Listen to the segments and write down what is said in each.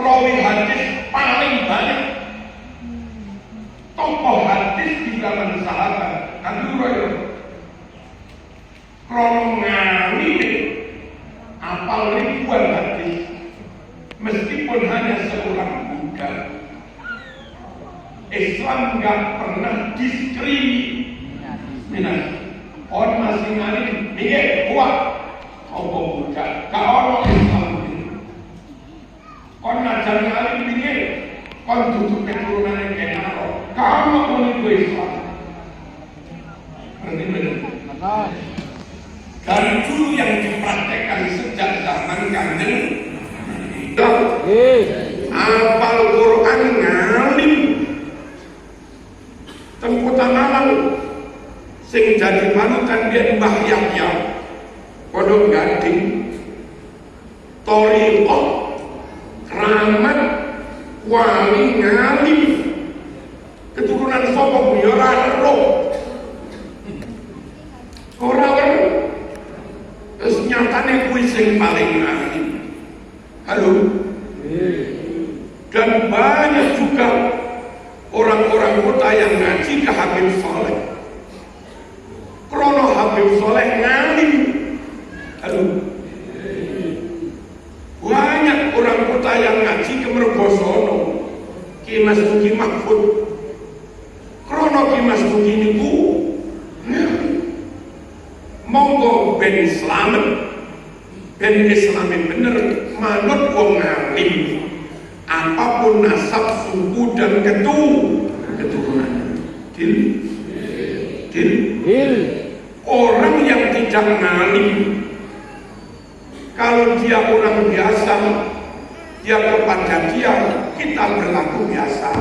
perawi hadis paling banyak, tokoh hadis di zaman sahabat Abu Hurairah krono ngalimi apal ribuan hadis meskipun hanya seorang budak. Islam gak pernah diskriminasi. Orang masih ngalim dia kuat apa budak gak ono Islam ini. Kon ngajar ngalim dia kon tutup keturunan yang kenal gak ono menurut Islam. Berarti benar. Dari dulu yang dipraktekkan sejak zaman Kanjeng hafal Quran ngalim Tengkuta Malang sing jadi panutan dia Mbah Yahya Pondok Gading Thariqah keramat wali ngalim keturunan sapa ya ora roh ora terus nyatane kuwi sing paling ngalim. Halo. Dan banyak juga orang-orang kota yang ngaji ke Habib Soleh. Krono Habib Soleh ngalim. Halo. Banyak orang kota yang ngaji ke Mergosono, Ki Mas Duki Mahfud. Krono Ki Mas Duki niku monggo ben selamat, ben Islamin bener, manut wong ngalim. Apapun nasab, suku dan keturunan. Dil. Orang yang tidak ngalim, kalau dia orang biasa, ya kepada dia kita berlaku biasa,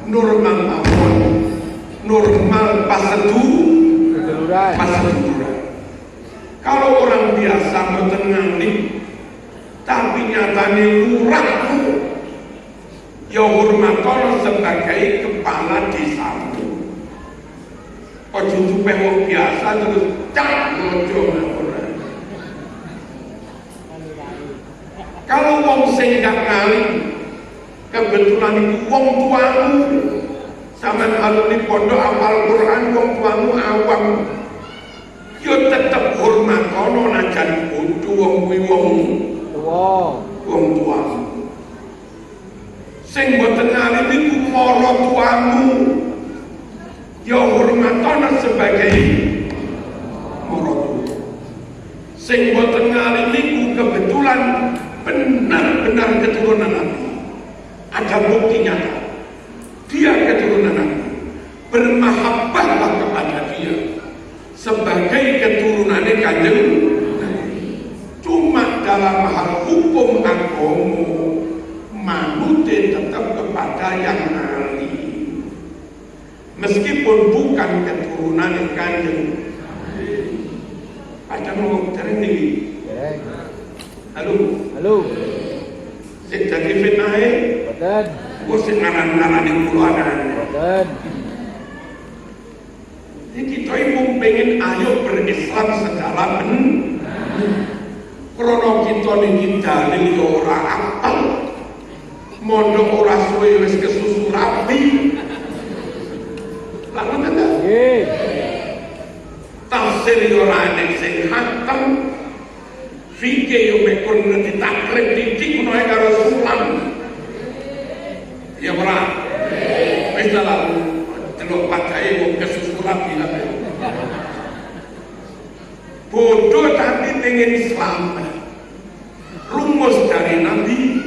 normal mawon, normal paseduran. Kalau orang biasa mboten ngalim, tapi nyatane lurahmu ya hormatono sebagai kepala desa. Ojo tupe wong biasa terus cak ngojo ngono. Kalau wong sing gak ngalim, kebetulan iku wong tuamu sampean alumni pondok hafal Quran, wong tuamu awam, yo tetep hormatono najan bodho wong kuwi wong tuamu. Sing boten ngalim iku mara tuamu ya hormatono sebagai mara tuwa. Sing boten ngalim iku kebetulan benar-benar keturunan Nabi. Ada bukti nyata dia keturunan Nabi. Bermahabbahlah kepada dia sebagai keturunannya Kanjeng Nabi. Cuma dalam hal hukum agama manute tetap kepada yang ngalim meskipun bukan keturunan Kanjeng ada ngomong tereng tinggi. Halo sing jadi fitnahe boten kok sing ngaran-ngaran ing kulanan boten iki kita ibu pengen ayo berislam secara krono kita niki dalil yo ora apal mondok ora suwe wis kesusu rapi. Lalu kata, tafsir yo ora nek sing hatam, fikih yo mekon ngerti takrib titik menawa karo sulam. Ya ora. Wis dalam delok padahe wong kesusu rapi apa. Bodoh tapi pengen Islam. Rumus dari Nabi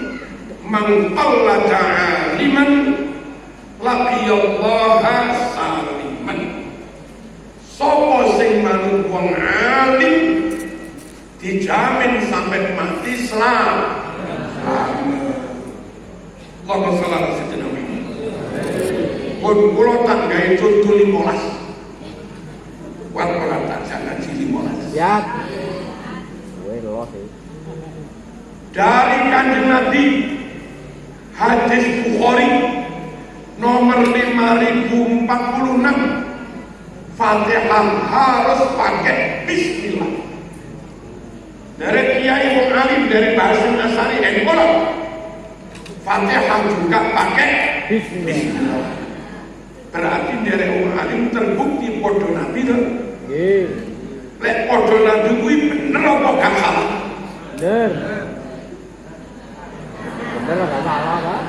mangqalla ta'aliman laqiyallaha saliman. Sopo sing manut wong alim dijamin sampai mati selamat. Allahumma shalli ala sayyidina Muhammad. Pun kula tak gawe contoh 15. Kuat ora tak jangan 15. Siap. Kowe lho sih. Dari Kanjeng Nabi hadis Bukhari nomor 5046 Fatihah harus pakai bismillah. Dari Kiai Wong Alim dari Bahasin Asari Engkol Fatihah juga pakai Bismillah. berarti dari orang alim terbukti podo Nabi tuh. Nggih. Lek podo Nabi kuwi bener apa gak salah? Bener. Bener enggak salah, Pak.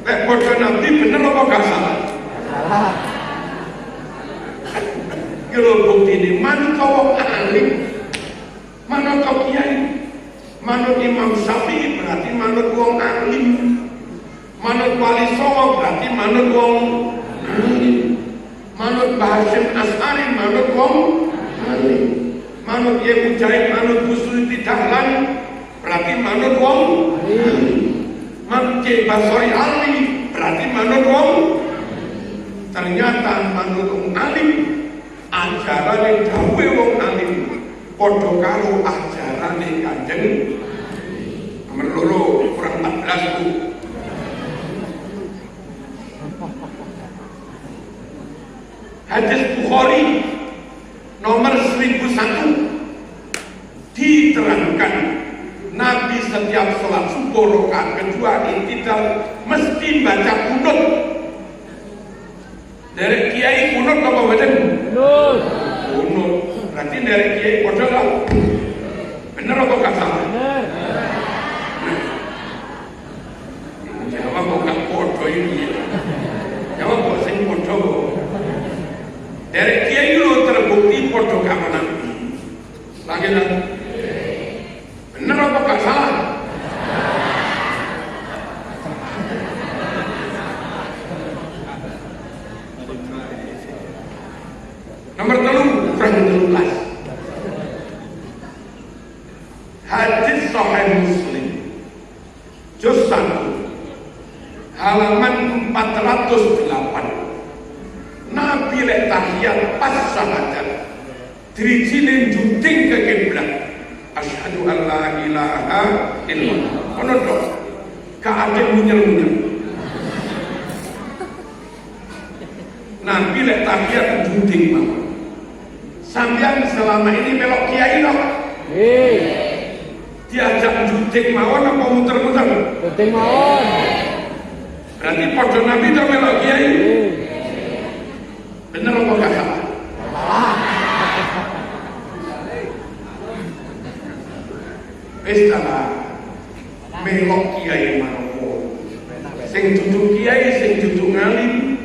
Lek podo Nabi bener apa gak salah? Salah. Kalau bukti ini manut wong alim, manut kiai, manut Imam Syafi'i berarti manut wong alim, manut Wali Songo berarti manut wong alim, manut Bahasim As'ari manut wong alim, manut Yehu Jahid manut Busuri Dahlan berarti manut wong alim, manut Kiai Basori Alwi berarti manut wong. Ternyata manut wong alim ajarane dawuhe wong alim padha karo ajarane Kanjeng nomor loro kurang 14 Bu. Hadis Bukhari nomor 1001 diterangkan Nabi setiap sholat subuh rakaat kedua i'tidal mesti baca kunut. Dari kiai kunut apa baca? Kunut. Kunut. Berarti dari kiai padha lah. Bener apa gak salah? Bener. Jawab kok gak padha ini. Jawab kok sing padha kok. Dari kiai lu terbukti padha karo Nabi. Lagi lah. Bener apa gak salah? Nomor 3 kurang 13. Hadis Sahih Muslim juz 1 halaman 408. Nabi lek tahiyat pas syahadat dirijine juting ke kiblat. Asyhadu an la ilaha illallah. Ono dok. Ka ade munyel-munyel. Nabi lek tahiyat juting mawon. Sampeyan selama ini melok kiai dok. Nggih. Diajak juting mawon apa muter-muter? Juting mawon. Berarti padha Nabi to melok kiai. Nggih. Bener apa gak salah? Salah. Wis salah. Melok kiai mawon. Sing dudu kiai, sing dudu ngalim,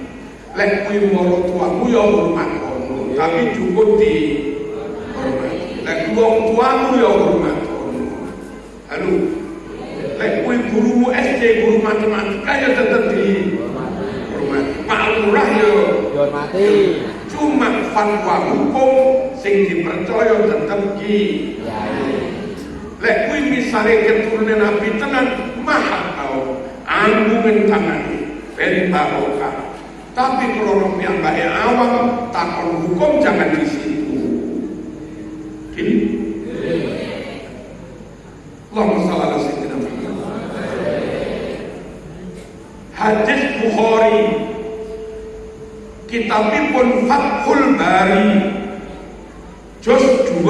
lek kuwi marang tuamu ya hormat kono, tapi cukup di hormat. Lek wong tuamu ya hormat kono. Halo. Lek kuwi gurumu SD, guru matematika ya tetep di hormat. Pak Lurah ya Dihormati. cuma fatwa hukum sing dipercaya tetep kiai. Lek kuwi misale keturunan Nabi tenan mahal tau anggungan tangani ben barokah. Tapi kalau orang yang baik awam takon hukum jangan di situ. Gini. Allahumma shalli ala sayyidina Muhammad. Hadis Bukhari kitabipun Fathul Bari juz 2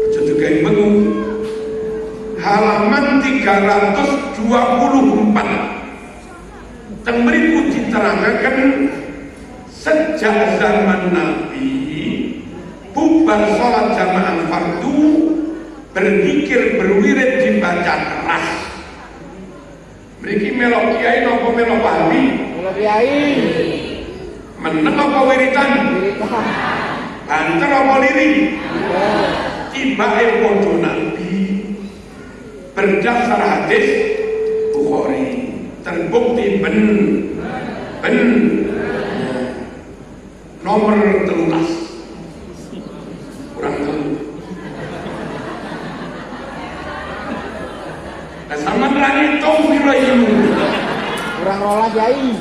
aja digawe mengu halaman 324. Teng mriku diterangkan sejak zaman Nabi bubar sholat jamaah fardu berzikir berwirid dibaca keras. Mriki melok kiai napa melok wali? Melok kiai. Meneng apa wiritan? Wiritan. Banter apa liri? Tibake padha Nabi berdasar hadis Bukhari terbukti ben nomor 13 kurang telu. Nah sama lagi tau piro ilmu Kurang 12 kiai.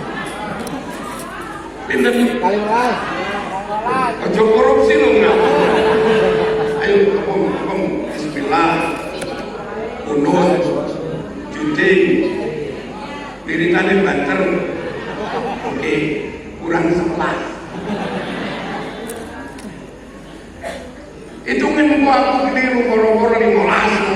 pinten Kali 12. aja korupsi lho nggak. Ayo bismillah kunut juding wiritane banter. Oke, kurang 11. Itu kan aku keliru moro-moro 15.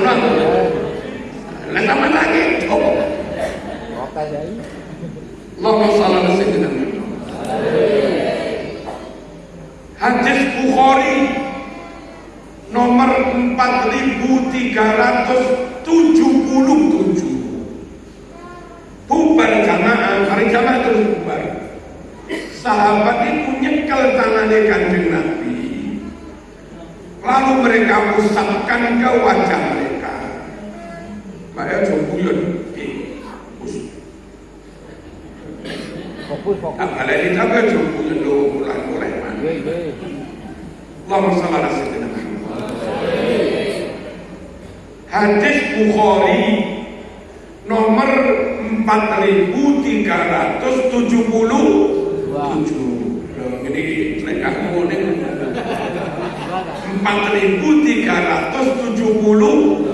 bubar jamaah, hari jamaah terus bubar. Sahabat itu nyekel tangannya Kanjeng Nabi, lalu mereka usapkan ke wajah mereka. Saya jombuyon Fokus. apalagi ini sampai jombuyon lo mulai mana. Allahumma shalli ala sayyidina Muhammad. Hadis Bukhari nomor 4377. Ini mereka ngomongin 4377